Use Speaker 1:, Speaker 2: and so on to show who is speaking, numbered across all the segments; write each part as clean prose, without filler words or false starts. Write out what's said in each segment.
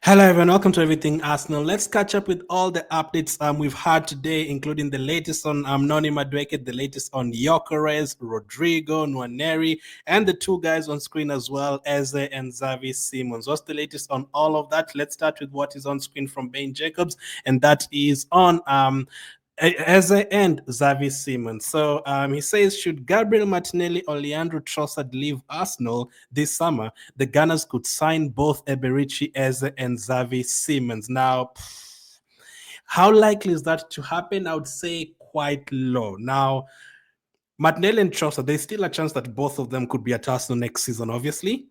Speaker 1: Hello everyone, welcome to Everything Arsenal. Let's catch up with all the updates we've had today, including the latest on Noni Madueke, the latest on Gyokeres, Rodrygo, Nwaneri, and the two guys on screen as well, Eze and Xavi Simons. What's the latest on all of that? Let's start with what is on screen from Ben Jacobs, and that is on Eze and Xavi Simons. So he says, should Gabriel Martinelli or Leandro Trossard leave Arsenal this summer, the Gunners could sign both Eberechi, Eze, and Xavi Simons. Now, how likely is that to happen? I would say quite low. Now, Martinelli and Trossard, there's still a chance that both of them could be at Arsenal next season, obviously,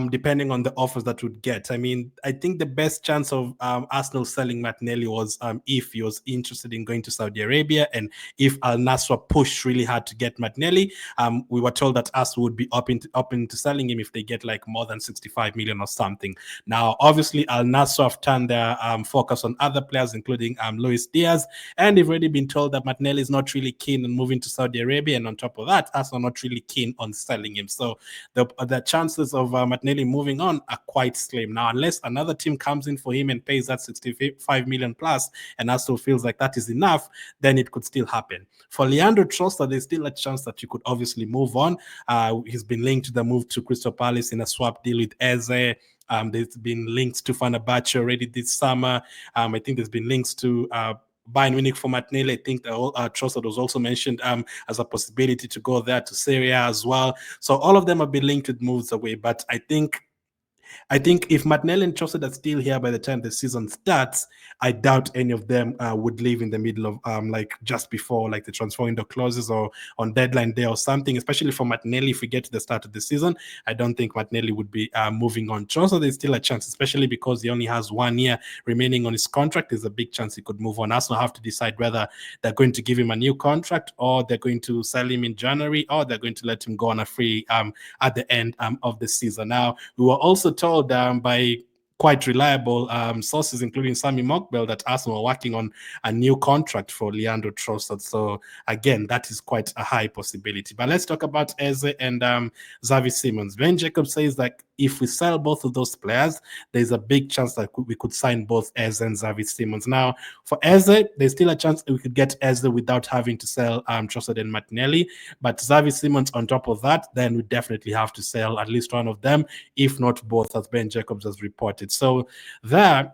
Speaker 1: depending on the offers that would get. I mean, I think the best chance of Arsenal selling Martinelli was if he was interested in going to Saudi Arabia and if Al Nassr pushed really hard to get Martinelli. We were told that Arsenal would be up into selling him if they get like more than 65 million or something. Now, obviously, Al Nassr have turned their focus on other players, including Luis Diaz, and they've already been told that Martinelli is not really keen on moving to Saudi Arabia. And on top of that, Arsenal not really keen on selling him. So the chances of Martinelli moving on are quite slim. Now, unless another team comes in for him and pays that 65 million plus, and Arsenal feels like that is enough, then it could still happen. For Leandro Trossard, there's still a chance that you could obviously move on. He's been linked to the move to Crystal Palace in a swap deal with Eze. There's been links to Fenerbahce already this summer. I think there's been links to Bayern Munich for Martinelli. I think Trossard was also mentioned as a possibility to go there to Syria as well. So all of them have been linked with moves away. But I think if Martinelli and Trossard are still here by the time the season starts, I doubt any of them would leave in the middle of like just before like the transfer window closes or on deadline day or something. Especially for Martinelli, if we get to the start of the season, I don't think Martinelli would be moving on. Trossard, there's still a chance, especially because he only has 1 year remaining on his contract. There's a big chance he could move on. Arsenal have to decide whether they're going to give him a new contract or they're going to sell him in January or they're going to let him go on a free at the end of the season. Now, we were also told by quite reliable sources, including Sammy Mockbell, that Arsenal are working on a new contract for Leandro Trossard. So again, that is quite a high possibility. But let's talk about Eze and Xavi Simons. Ben Jacobs says that if we sell both of those players, there's a big chance that we could sign both Eze and Xavi Simons. Now, for Eze, there's still a chance that we could get Eze without having to sell Trossard and Martinelli. But Xavi Simons, on top of that, then we definitely have to sell at least one of them, if not both, as Ben Jacobs has reported. So there,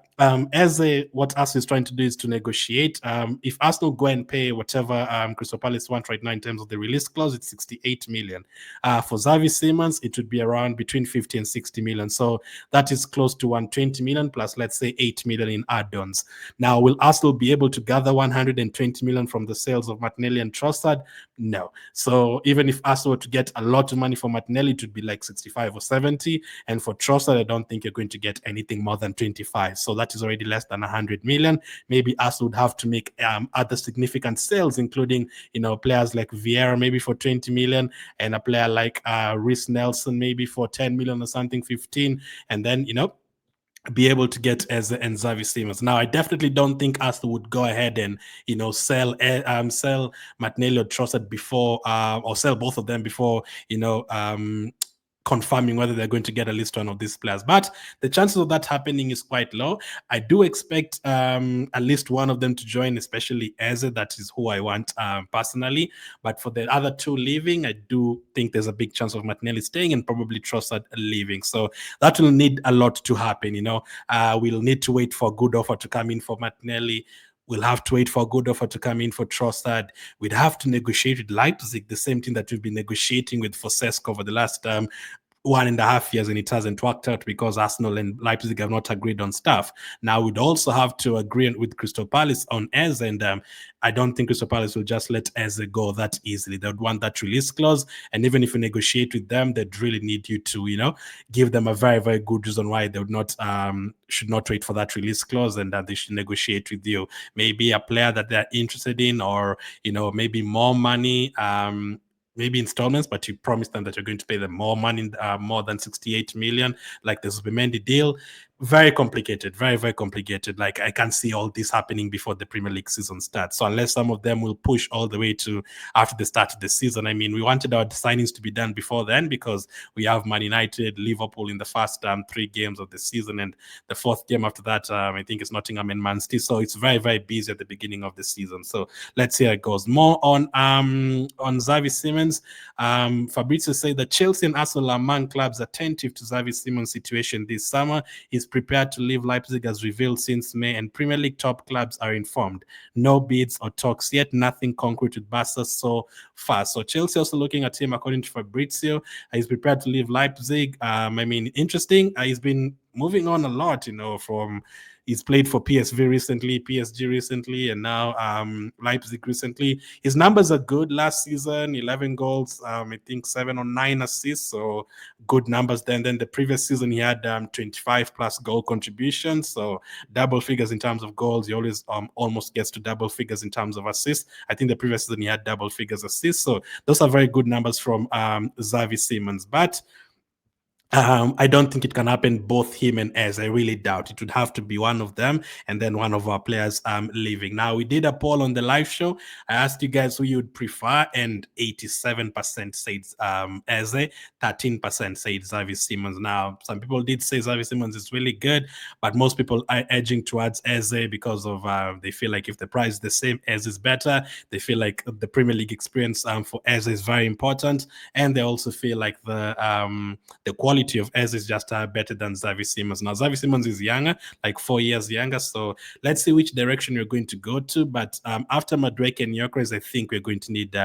Speaker 1: what Arsenal is trying to do is to negotiate. If Arsenal go and pay whatever Crystal Palace want right now in terms of the release clause, it's 68 million. For Xavi Simons, it would be around between 50 and 60 million. So that is close to 120 million plus, let's say, 8 million in add-ons. Now, will Arsenal be able to gather 120 million from the sales of Martinelli and Trossard? No. So even if Arsenal were to get a lot of money for Martinelli, it would be like 65 or 70. And for Trossard, I don't think you're going to get anything more than 25. So that is already less than 100 million. Maybe Arsenal would have to make other significant sales, including, players like Vieira maybe for 20 million and a player like Rhys Nelson maybe for 10 million or something, 15. And then, be able to get Eze and Xavi Simons. Now, I definitely don't think Arsenal would go ahead and sell Martinelli or Trossard before, or sell both of them before confirming whether they're going to get at least one of these players. But the chances of that happening is quite low. I do expect at least one of them to join, especially Eze. That is who I want personally. But for the other two leaving, I do think there's a big chance of Martinelli staying and probably Trossard leaving. So that will need a lot to happen. We'll need to wait for a good offer to come in for Martinelli. We'll have to wait for a good offer to come in for Trossard. We'd have to negotiate with Leipzig, the same thing that we've been negotiating with for Cesc over the last 1.5 years, and it hasn't worked out because Arsenal and Leipzig have not agreed on stuff. Now we'd also have to agree with Crystal Palace on Eze, and I don't think Crystal Palace will just let Eze go that easily. They'd want that release clause, and even if you negotiate with them, they'd really need you to, give them a very, very good reason why they would not should not wait for that release clause, and that they should negotiate with you. Maybe a player that they're interested in, or maybe more money. Maybe installments, but you promise them that you're going to pay them more money, more than 68 million, like the Zubimendi deal. Very complicated, very, very complicated. Like, I can't see all this happening before the Premier League season starts. So unless some of them will push all the way to after the start of the season, I mean, we wanted our signings to be done before then because we have Man United, Liverpool in the first 3 games of the season, and the fourth game after that, I think it's Nottingham and Man City. So it's very, very busy at the beginning of the season. So let's see how it goes. More on Xavi Simons. Fabrizio said that Chelsea and Arsenal are among clubs attentive to Xavi Simons' situation this summer. He's prepared to leave Leipzig as revealed since May, and Premier League top clubs are informed. No bids or talks yet, nothing concrete with Barca so far. So Chelsea also looking at him, according to Fabrizio. He's prepared to leave Leipzig. I mean, interesting. He's been moving on a lot, from he's played for PSG recently, and now Leipzig recently. His numbers are good. Last season, 11 goals, I think 7 or 9 assists, so good numbers. Then the previous season, he had 25 plus goal contributions, so double figures in terms of goals. He always almost gets to double figures in terms of assists. I think the previous season he had double figures assists, so those are very good numbers from Xavi Simons. But I don't think it can happen both him and Ez. I really doubt it. Would have to be one of them and then one of our players leaving. Now, we did a poll on the live show. I asked you guys who you'd prefer, and 87% said Eze, 13% said Xavi Simons. Now, some people did say Xavi Simons is really good, but most people are edging towards Eze because of they feel like if the price is the same, Eze is better. They feel like the Premier League experience for Eze is very important, and they also feel like the quality of Ez is just better than Xavi Simons. Now, Xavi Simons is younger, like 4 years younger. So let's see which direction we're going to go to. But after Madueke and Gyokeres, I think we're going to need,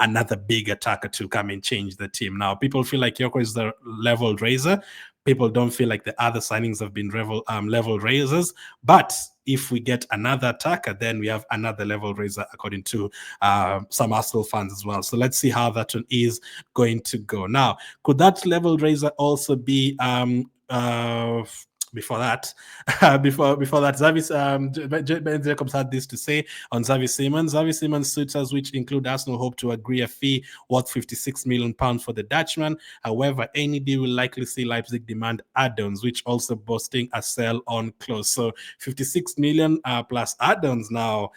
Speaker 1: another big attacker to come and change the team. Now, people feel like Gyokeres is the level raiser. People don't feel like the other signings have been level raisers. But if we get another attacker, then we have another level raiser, according to some Arsenal fans as well. So let's see how that one is going to go. Now, could that level raiser also be before that, Ben Jacobs had this to say on Xavi Simons. Xavi Simons suitors, which include Arsenal, hope to agree a fee worth £56 million for the Dutchman. However, any deal will likely see Leipzig demand add-ons, which also boasting a sell on close. So 56 million plus add-ons now.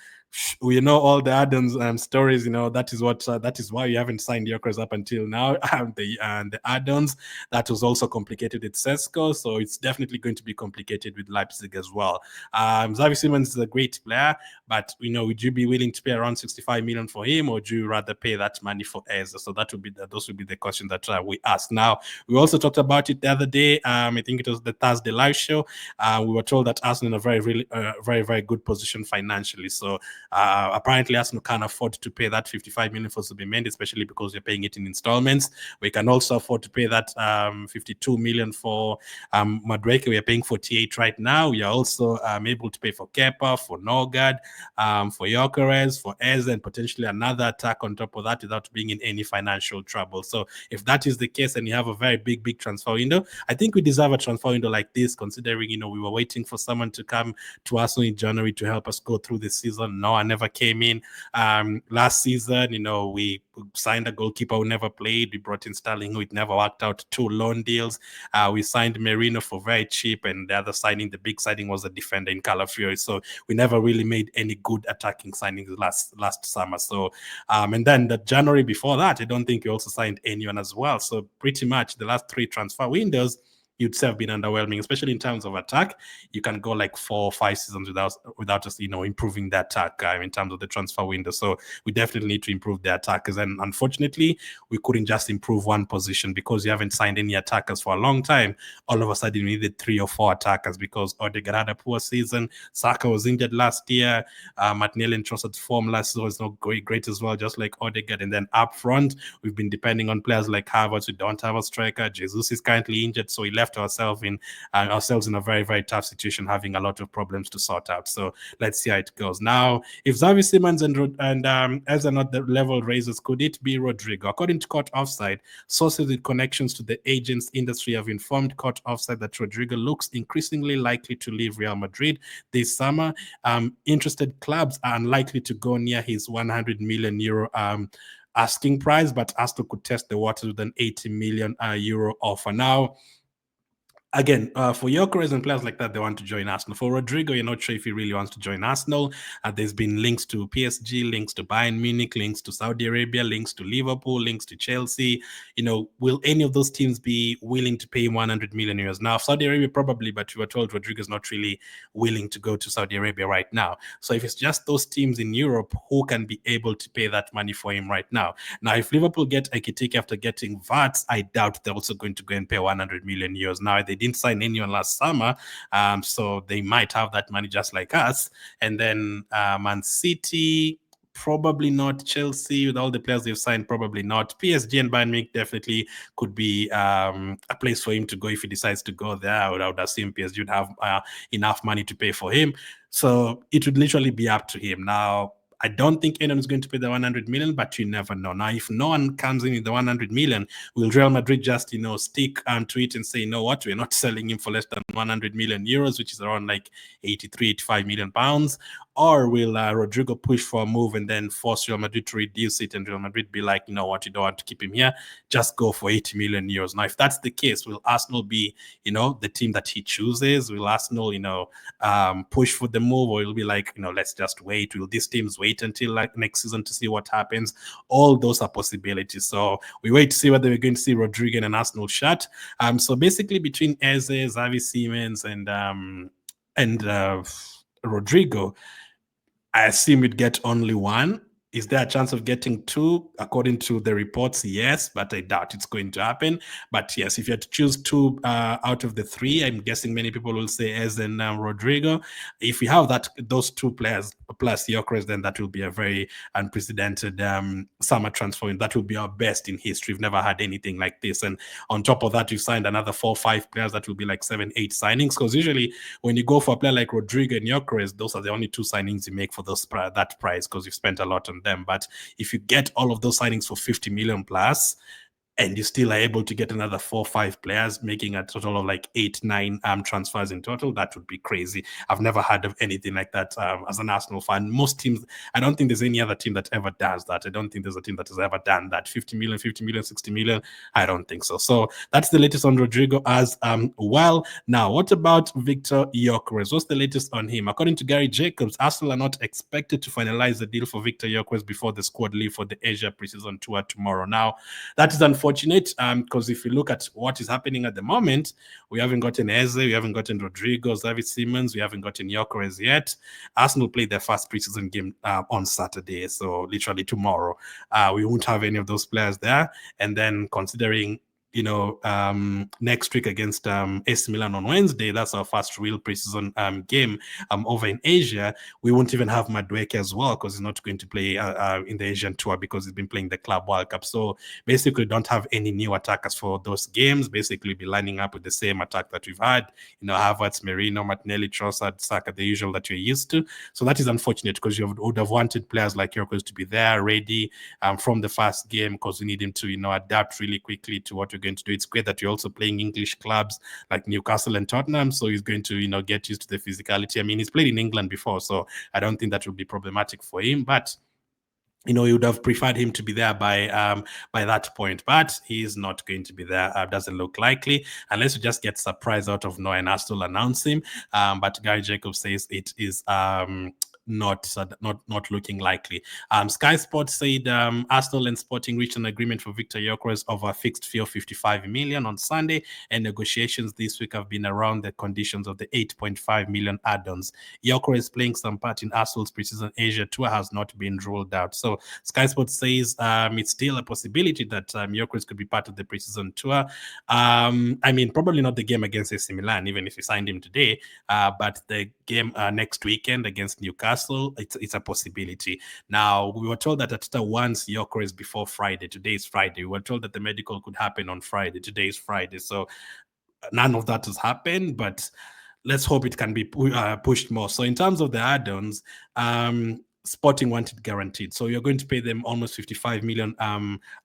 Speaker 1: We know all the add-ons stories. That is why you haven't signed Gyokeres up until now. The add-ons, that was also complicated with Sesko, so it's definitely going to be complicated with Leipzig as well. Xavi Simons is a great player, but would you be willing to pay around 65 million for him, or would you rather pay that money for Ez? So those would be the questions that we asked. Now, we also talked about it the other day. I think it was the Thursday live show. We were told that Arsenal in a very, very good position financially. So apparently Arsenal can't afford to pay that 55 million for Zubimendi, especially because we're paying it in installments. We can also afford to pay that 52 million for Madueke. We are paying 48 right now. We are also able to pay for Kepa, for Norgard, for Gyokeres, for Ez, and potentially another attack on top of that without being in any financial trouble. So if that is the case and you have a very big transfer window, I think we deserve a transfer window like this, considering we were waiting for someone to come to Arsenal in January to help us go through the season. No one never came in. Last season, we signed a goalkeeper who never played. We brought in Sterling, who it never worked out. 2 loan deals. We signed Merino for very cheap, and the big signing was a defender in Calafiori. So we never really made any good attacking signings last summer. So and then the January before that, I don't think we also signed anyone as well. So pretty much the last 3 transfer windows, you'd say have been underwhelming, especially in terms of attack. You can go like 4 or 5 seasons without just improving the attack in terms of the transfer window. So we definitely need to improve the attackers, and unfortunately we couldn't just improve one position because you haven't signed any attackers for a long time. All of a sudden we needed 3 or 4 attackers because Odegaard had a poor season. Saka was injured last year. Martinelli and Trossard's form last year was not great as well, just like Odegaard. And then up front, we've been depending on players like Havertz. We don't have a striker. Jesus is currently injured, so we left ourselves in a very, very tough situation, having a lot of problems to sort out. So let's see how it goes. Now, if Xavi Simons and as are not the level raisers, could it be Rodrygo? According to Court Offside, sources with connections to the agents industry have informed Court Offside that Rodrygo looks increasingly likely to leave Real Madrid this summer. Interested clubs are unlikely to go near his 100 million euro asking price, but Arsenal could test the waters with an 80 million euro offer. Now, again, for Gyokeres and players like that, they want to join Arsenal. For Rodrygo, you're not sure if he really wants to join Arsenal. There's been links to PSG, links to Bayern Munich, links to Saudi Arabia, links to Liverpool, links to Chelsea. Will any of those teams be willing to pay him 100 million euros? Now, Saudi Arabia probably, but we were told Rodrygo is not really willing to go to Saudi Arabia right now. So if it's just those teams in Europe, who can be able to pay that money for him right now? Now, if Liverpool get Ekitike after getting VATs, I doubt they're also going to go and pay 100 million euros. Now, they didn't sign anyone last summer, so they might have that money just like us. And then Man City, probably not. Chelsea, with all the players they've signed, probably not. PSG and Bayern Munich definitely could be a place for him to go if he decides to go there. I would assume PSG would have enough money to pay for him. So it would literally be up to him. Now, I don't think anyone is going to pay the 100 million, but you never know. Now, if no one comes in with the 100 million, will Real Madrid just, stick to it and say, you know what, we're not selling him for less than 100 million euros, which is around like 83, 85 million pounds? Or will Rodrygo push for a move and then force Real Madrid to reduce it, and Real Madrid be like, you know what, you don't want to keep him here, just go for 80 million euros. Now, if that's the case, will Arsenal be, the team that he chooses? Will Arsenal, push for the move, or it'll be like, let's just wait? Will these teams wait until like next season to see what happens? All those are possibilities. So we wait to see whether we're going to see Rodrygo in an Arsenal shirt. So basically between Eze, Xavi Simons, and Rodrygo, I assume we'd get only one. Is there a chance of getting two? According to the reports, yes, but I doubt it's going to happen. But yes, if you had to choose two out of the three, I'm guessing many people will say Ez and Rodrygo. If we have those two players plus Gyokeres, then that will be a very unprecedented summer transfer. And that will be our best in history. We've never had anything like this. And on top of that, we've signed another 4-5 players. That will be like 7-8 signings. Because usually when you go for a player like Rodrygo and Gyokeres, those are the only two signings you make for that price, because you've spent a lot on them. But if you get all of those signings for 50 million plus, and you still are able to get another 4-5 players, making a total of like 8-9 transfers in total, that would be crazy. I've never heard of anything like that as an Arsenal fan. Most teams, I don't think there's any other team that ever does that. I don't think there's a team that has ever done that. 50 million, 60 million, I don't think so. So that's the latest on Rodrygo as well. Now, what about Viktor Gyokeres? What's the latest on him? According to Gary Jacobs, Arsenal are not expected to finalize the deal for Viktor Gyokeres before the squad leave for the Asia preseason tour tomorrow. Now, that is unfortunate, because if you look at what is happening at the moment, we haven't gotten Eze, we haven't gotten Rodrygo, Xavi Simons, we haven't gotten Gyokeres yet. Arsenal played their first preseason game on Saturday, so literally tomorrow. We won't have any of those players there. And then considering next week against AC Milan on Wednesday, that's our first real preseason game over in Asia. We won't even have Madueke as well, because he's not going to play in the Asian tour because he's been playing the Club World Cup. So basically don't have any new attackers for those games. Basically be lining up with the same attack that we've had, Havertz, Merino, Martinelli, Trossard, Saka, the usual that you're used to. So that is unfortunate, because you would have wanted players like Gyokeres to be there ready from the first game, because we need him to adapt really quickly to what we're going to do. It's great that you're also playing English clubs like Newcastle and Tottenham, so he's going to get used to the physicality. I mean, he's played in England before, so I don't think that will be problematic for him. But you would have preferred him to be there by that point, but he's not going to be there. Doesn't look likely, unless you just get surprise out of nowhere and Arsenal announce him. But Gary Jacobs says it is not looking likely. Sky Sports said Arsenal and Sporting reached an agreement for Viktor Gyokeres over a fixed fee of 55 million on Sunday, and negotiations this week have been around the conditions of the 8.5 million add-ons. Gyokeres playing some part in Arsenal's preseason Asia tour has not been ruled out. So Sky Sports says it's still a possibility that Gyokeres could be part of the preseason tour. I mean, probably not the game against AC Milan, even if you signed him today, but the game next weekend against Newcastle, it's a possibility. Now, we were told that Ateta wants Gyokeres before Friday. Today is Friday. We were told that the medical could happen on Friday. Today is Friday. So none of that has happened, but let's hope it can be pushed more. So in terms of the add-ons, Sporting wanted guaranteed. So you're going to pay them almost 55 million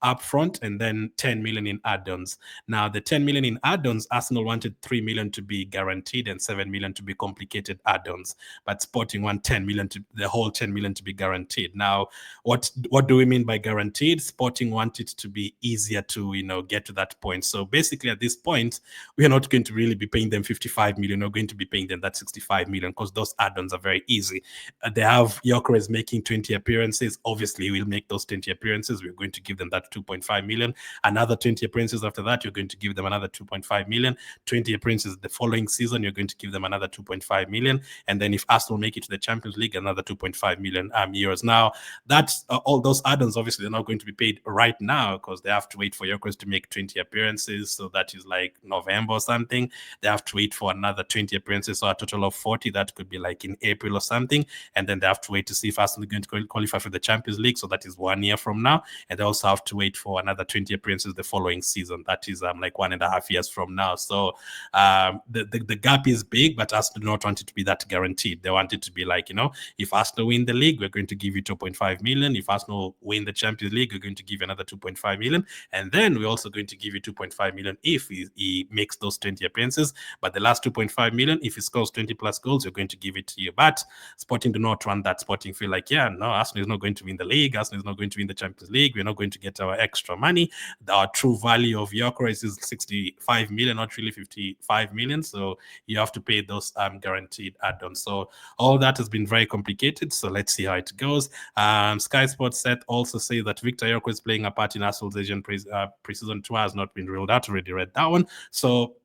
Speaker 1: upfront and then 10 million in add-ons. Now, the 10 million in add-ons, Arsenal wanted 3 million to be guaranteed and 7 million to be complicated add-ons. But Sporting want 10 million to the whole 10 million to be guaranteed. Now, what do we mean by guaranteed? Sporting want it to be easier to, get to that point. So basically at this point, we are not going to really be paying them 55 million. We're going to be paying them that 65 million because those add-ons are very easy. They have Gyokeres making 20 appearances. Obviously, we'll make those 20 appearances. We're going to give them that 2.5 million. Another 20 appearances after that, you're going to give them another 2.5 million. 20 appearances the following season, you're going to give them another 2.5 million. And then if Arsenal make it to the Champions League, another 2.5 million euros. Now, that's all those add-ons, obviously, they're not going to be paid right now because they have to wait for Gyokeres to make 20 appearances. So that is like November or something. They have to wait for another 20 appearances, so a total of 40. That could be like in April or something. And then they have to wait to see if Arsenal is going to qualify for the Champions League. So that is 1 year from now. And they also have to wait for another 20 appearances the following season. That is like 1.5 years from now. So the gap is big, but Arsenal do not want it to be that guaranteed. They want it to be like, if Arsenal win the league, we're going to give you 2.5 million. If Arsenal win the Champions League, we're going to give you another 2.5 million. And then we're also going to give you 2.5 million if he makes those 20 appearances. But the last 2.5 million, if he scores 20 plus goals, you're going to give it to you. But Sporting do not want that. Sporting feel like, Arsenal is not going to win the league. Arsenal is not going to win the Champions League. We're not going to get our extra money. Our true value of Gyokeres is 65 million, not really 55 million. So you have to pay those guaranteed add-ons. So all that has been very complicated. So let's see how it goes. Sky Sports also say that Viktor Gyokeres playing a part in Arsenal's Asian pre-season tour has not been ruled out. Already read that one. So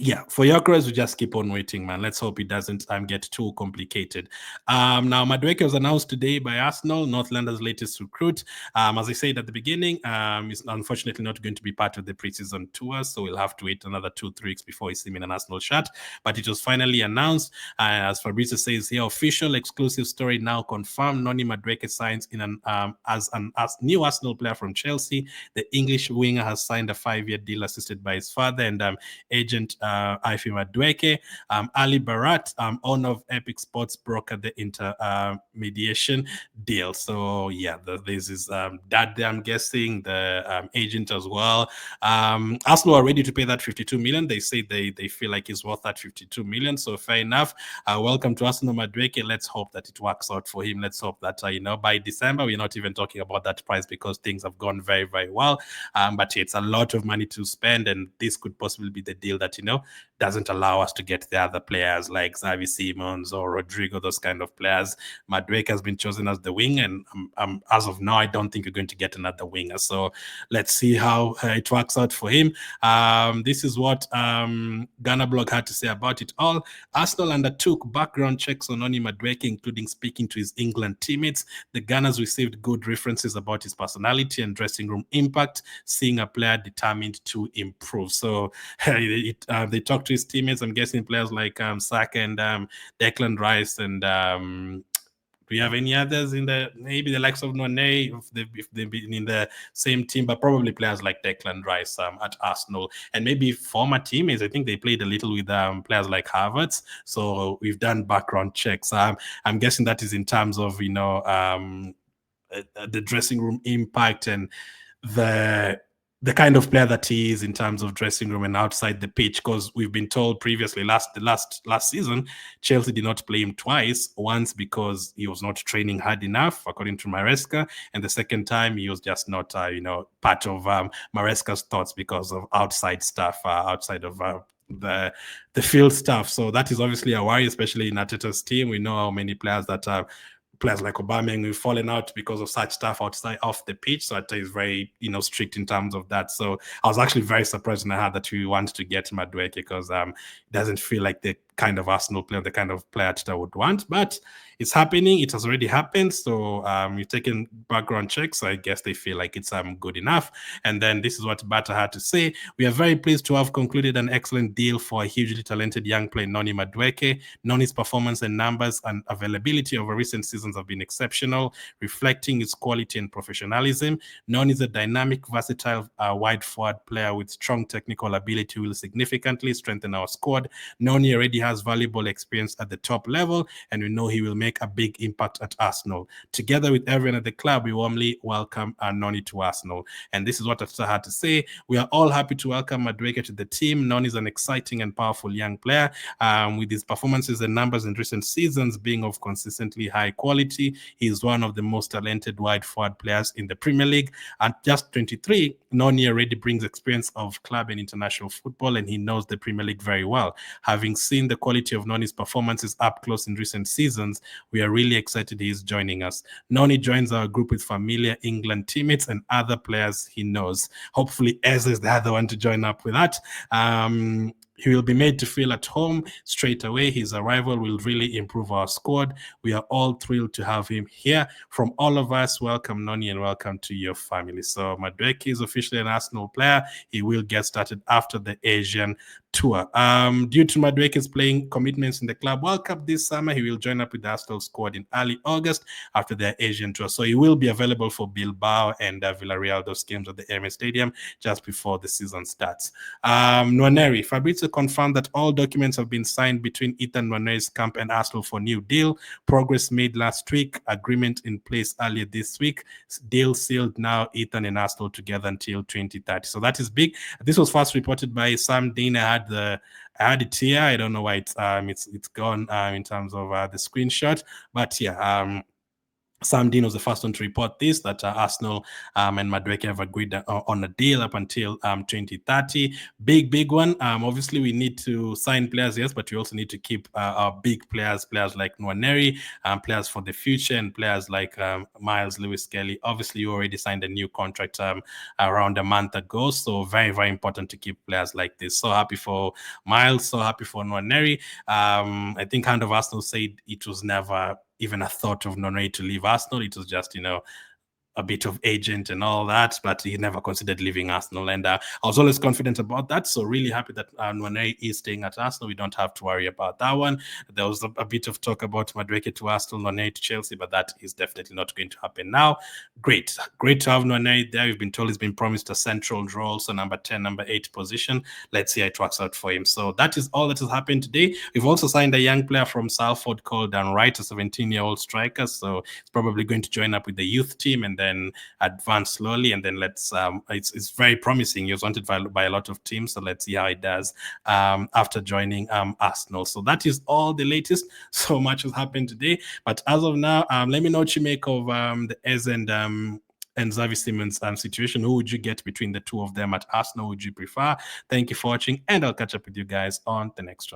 Speaker 1: yeah, for Gyokeres, we just keep on waiting, man. Let's hope it doesn't get too complicated. Now, Madueke was announced today by Arsenal, North London's latest recruit. As I said at the beginning, he's unfortunately not going to be part of the preseason tour, so we'll have to wait another 2-3 weeks before we see him in an Arsenal shirt. But it was finally announced, as Fabrizio says here, official exclusive story now confirmed. Noni Madueke signs in as new Arsenal player from Chelsea. The English winger has signed a 5-year deal assisted by his father and agent Ife Madueke. Ali Barat, owner of Epic Sports, brokered the intermediation deal. So yeah, this is dad there, I'm guessing, the agent as well. Arsenal are ready to pay that 52 million. They say they feel like he's worth that 52 million. So fair enough. Welcome to Arsenal, Madueke. Let's hope that it works out for him. Let's hope that by December we're not even talking about that price because things have gone very, very well. But it's a lot of money to spend, and this could possibly be the deal that doesn't allow us to get the other players like Xavi Simons or Rodrygo, those kind of players. Madueke has been chosen as the wing, and as of now, I don't think we're going to get another winger. So let's see how it works out for him. This is what Ghana Blog had to say about it all. Arsenal undertook background checks on Noni Madueke, including speaking to his England teammates. The Gunners received good references about his personality and dressing room impact, seeing a player determined to improve. So they talked to his teammates. I'm guessing players like Saka and Declan Rice and do you have any others in maybe the likes of Nwaneri if they've been in the same team, but probably players like Declan Rice at Arsenal and maybe former teammates. I think they played a little with players like Havertz. So we've done background checks. I'm guessing that is in terms of the dressing room impact and the kind of player that he is in terms of dressing room and outside the pitch, because we've been told previously last season, Chelsea did not play him twice. Once because he was not training hard enough, according to Maresca, and the second time he was just not, part of Maresca's thoughts because of outside stuff, outside of the field stuff. So that is obviously a worry, especially in Arteta's team. We know how many players that players like Aubameyang have fallen out because of such stuff outside off the pitch. So Arteta is very, strict in terms of that. So I was actually very surprised when I heard that we wanted to get Madueke because it doesn't feel like the kind of Arsenal player, the kind of player Arteta would want. But it's happening. It has already happened. So we've taken background checks. So I guess they feel like it's good enough. And then this is what Bata had to say. We are very pleased to have concluded an excellent deal for a hugely talented young player, Noni Madueke. Noni's performance and numbers and availability over recent seasons seasons have been exceptional, reflecting his quality and professionalism. Noni is a dynamic, versatile wide forward player with strong technical ability who will significantly strengthen our squad. Noni already has valuable experience at the top level, and we know he will make a big impact at Arsenal. Together with everyone at the club, we warmly welcome Noni to Arsenal. And this is what I had to say. We are all happy to welcome Madueke to the team. Noni is an exciting and powerful young player, with his performances and numbers in recent seasons being of consistently high quality. He is one of the most talented wide forward players in the Premier League. At just 23, Noni already brings experience of club and international football, and he knows the Premier League very well. Having seen the quality of Noni's performances up close in recent seasons, we are really excited he is joining us. Noni joins our group with familiar England teammates and other players he knows. Hopefully, Ez is the other one to join up with that. He will be made to feel at home straight away. His arrival will really improve our squad. We are all thrilled to have him here. From all of us, welcome Noni and welcome to your family. So Madueke is officially an Arsenal player. He will get started after the Asian tour. Due to Madueke's playing commitments in the Club World Cup this summer, he will join up with the Arsenal squad in early August after their Asian tour. So he will be available for Bilbao and Villarreal, those games at the Emirates Stadium, just before the season starts. Nwaneri, Fabrizio confirmed that all documents have been signed between Ethan Nwaneri's camp and Arsenal for new deal. Progress made last week, agreement in place earlier this week. Deal sealed now, Ethan and Arsenal together until 2030. So that is big. This was first reported by Sam Dean. I had it here. I don't know why it's gone in terms of the screenshot, but yeah. Sam Dean was the first one to report this, that Arsenal and Madueke have agreed on a deal up until 2030. Big one. Obviously, we need to sign players, yes, but we also need to keep our big players like Nwaneri, players for the future, and players like Miles Lewis-Kelly. Obviously, you already signed a new contract around a month ago, so very important to keep players like this. So happy for Miles, so happy for Nwaneri. I think Hand of Arsenal said it was never even a thought of Noni to leave Arsenal. It was just, a bit of agent and all that, but he never considered leaving Arsenal. And I was always confident about that. So really happy that Nwaneri is staying at Arsenal. We don't have to worry about that one. There was a bit of talk about Madueke to Arsenal, Nwaneri to Chelsea, but that is definitely not going to happen now. Great to have Nwaneri there. We've been told he's been promised a central role, so number 10, number 8 position. Let's see how it works out for him. So that is all that has happened today. We've also signed a young player from Salford called Dan Wright, a 17-year-old striker. So it's probably going to join up with the youth team and then advance slowly, and then it's very promising. He was wanted by a lot of teams, so let's see how it does after joining Arsenal. So that is all the latest. So much has happened today, but as of now, let me know what you make of the Ez and Xavi Simons situation. Who would you get between the two of them at Arsenal? Would you prefer? Thank you for watching, and I'll catch up with you guys on the next one.